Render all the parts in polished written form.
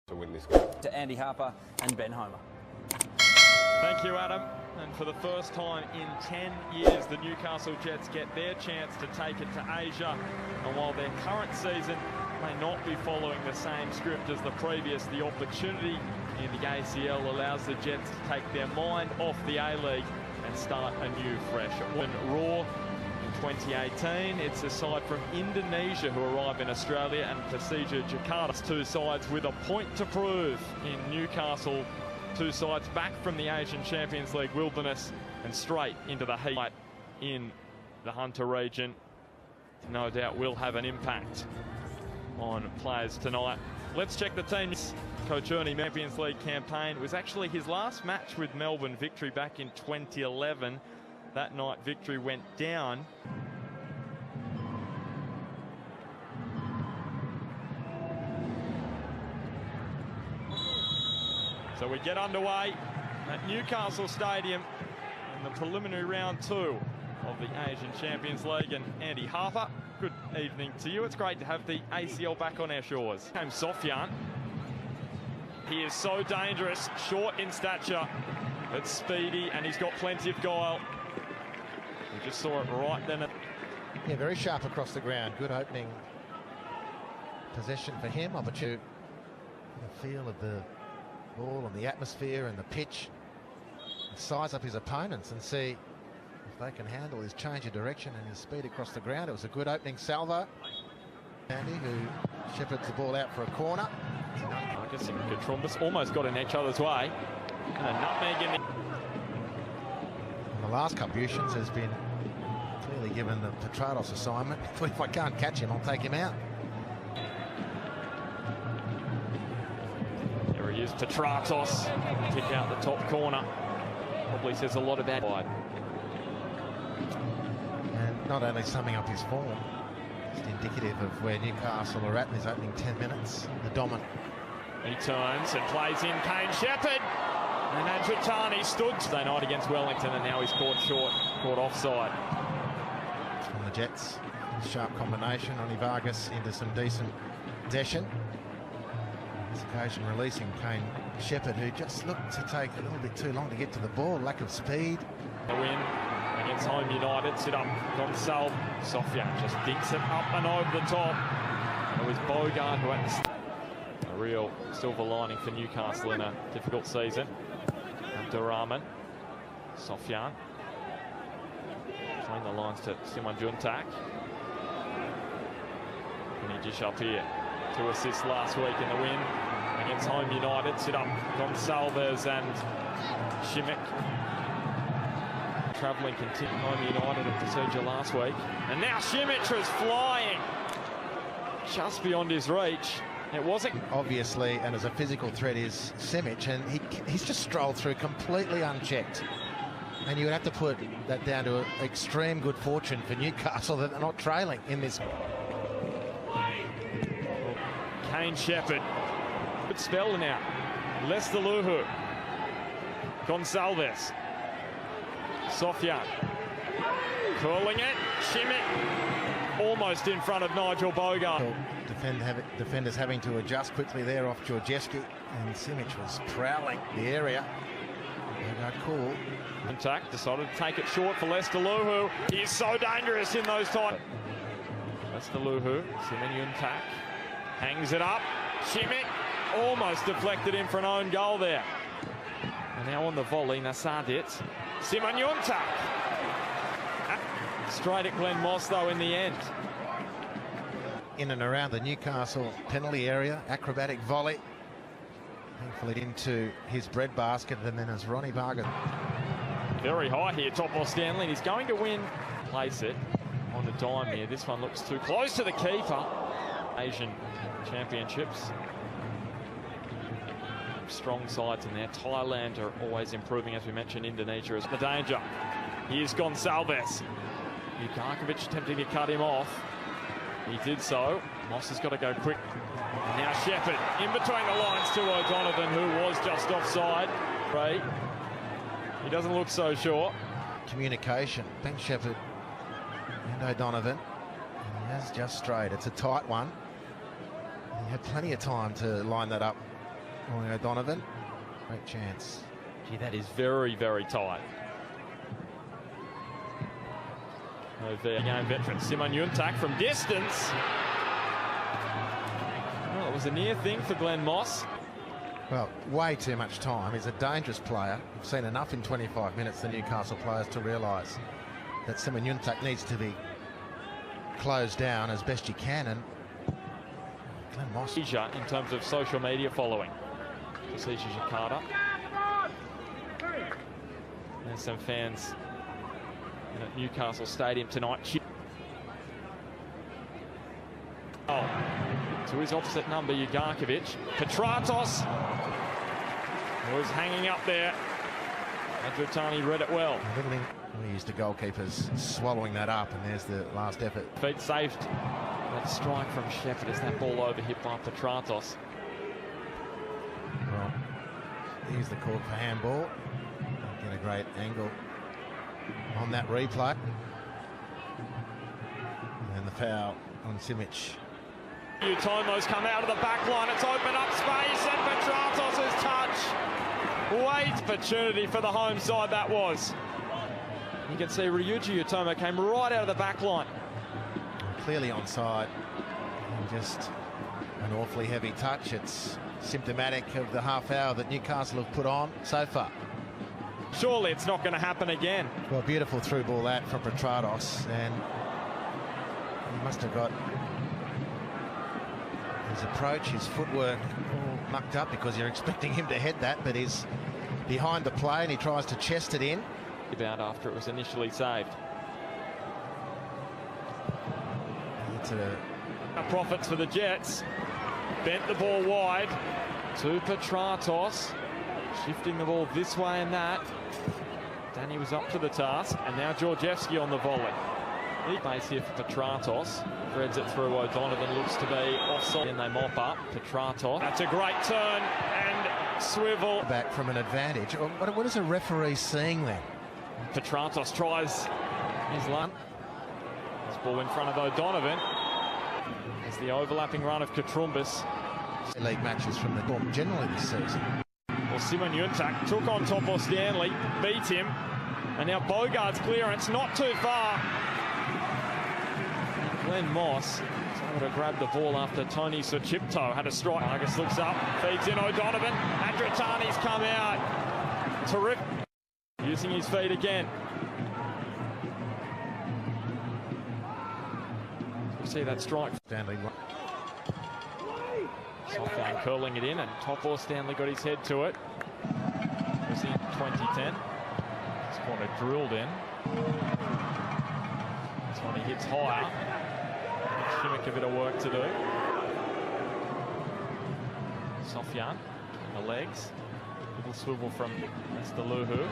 to win this game. To Andy Harper and Ben Homer. Thank you, Adam. And for the first time in 10 years, the Newcastle Jets get their chance to take it to Asia. And while their current season may not be following the same script as the previous, the opportunity in the ACL allows the Jets to take their mind off the A-League and start anew fresh. When Raw in 2018, it's a side from Indonesia who arrive in Australia, and PERSIJA Jakarta. It's two sides with a point to prove in Newcastle. Two sides back from the Asian Champions League wilderness and straight into the heat in the Hunter region. No doubt will have an impact on players tonight. Let's check the teams. Coach Ernie Champions League campaign was actually his last match with Melbourne, victory back in 2011. That night victory went down. So we get underway at Newcastle Stadium in the preliminary round 2 of the Asian Champions League. And Andy Harper, good evening to you. It's great to have the ACL back on our shores. Came Sofyan. He is so dangerous, short in stature, but speedy, and he's got plenty of guile. We just saw it right then. Yeah, very sharp across the ground. Good opening possession for him. Opportunity. The feel of the ball and the atmosphere and the pitch, and size up his opponents and see if they can handle his change of direction and his speed across the ground. It was a good opening salvo. Andy, who shepherds the ball out for a corner. Marcus and Katrumbas almost got in each other's way, and a nutmeg in the last contributions has been clearly given the Petrados assignment. If I can't catch him, I'll take him out. He is Petratos, pick out the top corner. Probably says a lot about wide. And not only summing up his form, just indicative of where Newcastle are at in his opening 10 minutes. The dominant. He turns and plays in Kane Shepherd. And Adjutani stood Tuesday night against Wellington, and now he's caught short, caught offside. From the Jets, sharp combination. Ronnie Vargas into some decent possession. This occasion releasing Kane Shepherd, who just looked to take a little bit too long to get to the ball. Lack of speed. A win against Home United. Sit up, Gonçalves. Sofyan just dinks it up and over the top. It was Bogart who had a real silver lining for Newcastle in a difficult season. Abdurrahman. Sofyan. Between the lines to Simon Juntak. And he dish up here. 2 assists last week in the win against Home United. Sit up Gonçalves and Šimić. Travelling continued Home United at PERSIJA last week. And now Šimić is flying just beyond his reach. It wasn't. Obviously, and as a physical threat is Šimić, and he's just strolled through completely unchecked. And you would have to put that down to extreme good fortune for Newcastle that they're not trailing in this. Kane Shepherd. Good spell now. Lester Luhu. Gonçalves. Sofyan. Curling it. Šimić. Almost in front of Nigel Bogart. Defenders having to adjust quickly there off Georgievski. And Šimić was prowling the area. Bogart cool. Contact decided to take it short for Lester Luhu. He is so dangerous in those times. Lester Luhu. Simon Juntak. Hangs it up. Šimić almost deflected in for an own goal there. And now on the volley, Nasadic. Simon Juntak. Straight at Glenn Moss, though, in the end. In and around the Newcastle penalty area. Acrobatic volley. Thankfully into his breadbasket. And then as Ronnie Vargas. Very high here, top off Stanley. He's going to win. Place it on the dime here. This one looks too close to the keeper. Asian Championships. Strong sides in there. Thailand are always improving, as we mentioned. Indonesia is the danger. Here's Gonçalves. Yukarkovic attempting to cut him off. He did so. Moss has got to go quick. And now Shepherd in between the lines to O'Donovan, who was just offside. Ray. He doesn't look so sure. Communication. Ben Shepherd and O'Donovan. And he has just strayed. It's a tight one. He had plenty of time to line that up O'Donovan. Great chance. Gee, that is very, very tight. Over game veteran Simon Yuntak from distance. Well, it was a near thing for Glenn Moss. Well, way too much time. He's a dangerous player. We've seen enough in 25 minutes, the Newcastle players, to realise that Simon Yuntak needs to be closed down as best you can. And Glenn Moss. In terms of social media following. PERSIJA Jakarta. There's some fans at Newcastle Stadium tonight. Oh, to his opposite number, Ugarkovic. Petratos was hanging up there. Adratani read it well. We used the goalkeepers swallowing that up, and there's the last effort. Feet saved. That strike from Shepherd as that ball overhit by Petratos. Well, here's the call for handball. Get a great angle on that replay. And the foul on Simic. Utomo's come out of the back line. It's opened up space, and Petratos' touch. Great opportunity for the home side that was. You can see Ryuji Utomo came right out of the back line. Clearly onside. And just an awfully heavy touch. It's symptomatic of the half hour that Newcastle have put on so far. Surely it's not going to happen again. Well, beautiful through ball that from Petratos, and he must have got his approach, his footwork all mucked up, because you're expecting him to head that, but he's behind the play and he tries to chest it in. About after it was initially saved. It's a profits for the Jets. Bent the ball wide to Petratos, shifting the ball this way and that. Danny was up to the task, and now Georgievski on the volley. Base here for Petratos. Threads it through O'Donovan, looks to be offside, and they mop up. Petratos. That's a great turn and swivel. Back from an advantage. What is a referee seeing then? Petratos tries his run. This ball in front of O'Donovan. As the overlapping run of Katrumbis. League matches from the form generally this season. Well, Simon Yuntak took on Topo Stanley, beat him, and now Bogart's clearance not too far. Glenn Moss was able to grab the ball after Tony Suchipto had a strike. Vargas looks up, feeds in O'Donovan. Adratani's come out. Terrific. Using his feet again. You see that strike. Stanley. Softline curling it in, and Topo Stanley got his head to it. It was in 2010. This corner drilled in. This one he hits higher. Shimmick a bit of work to do. Sofyan on the legs. Little swivel from Mr. Luhu.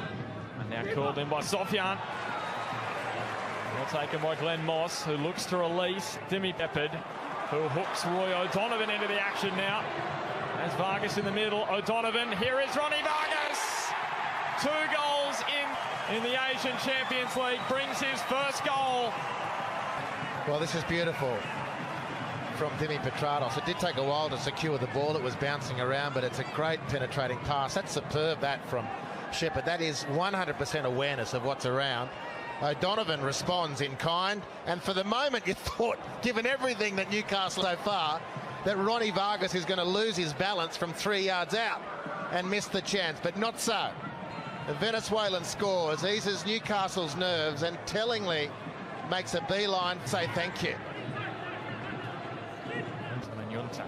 And now curled in by Sofyan. Well taken by Glenn Moss, who looks to release Dimi Peppard, who hooks Roy O'Donovan into the action now. There's Vargas in the middle. O'Donovan, here is Ronnie Vargas. 2 goals in the Asian Champions League, brings his first goal. Well, this is beautiful from Dimi Petratos. It did take a while to secure the ball. It was bouncing around, but it's a great penetrating pass. That's superb, that from Shepherd. That is 100% awareness of what's around. O'Donovan responds in kind, and for the moment you thought, given everything that Newcastle so far, that Ronnie Vargas is going to lose his balance from 3 yards out and miss the chance, but not so. The Venezuelan scores, eases Newcastle's nerves, and tellingly makes a beeline to say thank you. Yuntak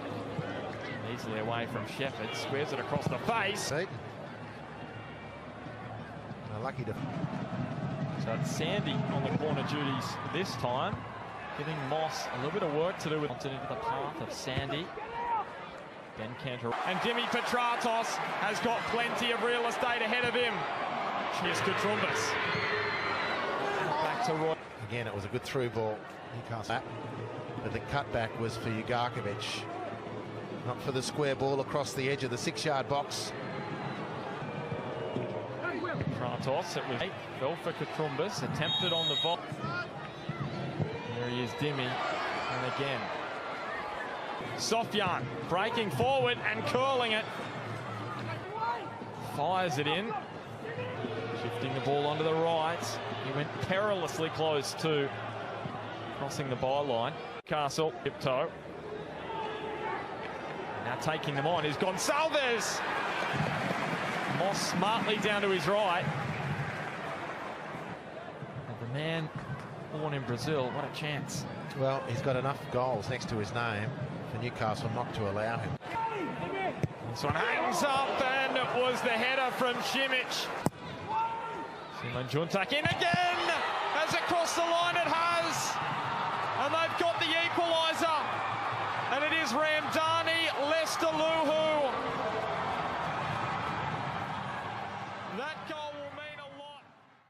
easily away from Shepherd, squares it across the face. Lucky to... So it's Sandy on the corner duties this time, giving Moss a little bit of work to do with into the path of Sandy. Ben Cantor. And Dimi Petratos has got plenty of real estate ahead of him. Here's Katrumbis. Back to Roy. Again, it was a good through ball. Newcastle. But the cutback was for Ugarkovic. Not for the square ball across the edge of the 6-yard box. Petratos, it was fell for Katrumbis, attempted on the volley. There he is, Dimi, and again. Sofyan breaking forward and curling it fires it in. Shifting the ball onto the right. He went perilously close to crossing the byline. Newcastle, tiptoe. Now taking them on is Gonçalves. Moss smartly down to his right. And the man born in Brazil, what a chance. Well, he's got enough goals next to his name for Newcastle not to allow him. This one hangs up, and it was the header from Simic. Simon Juntak in again, as across the line it has. And they've got the equaliser. And it is round.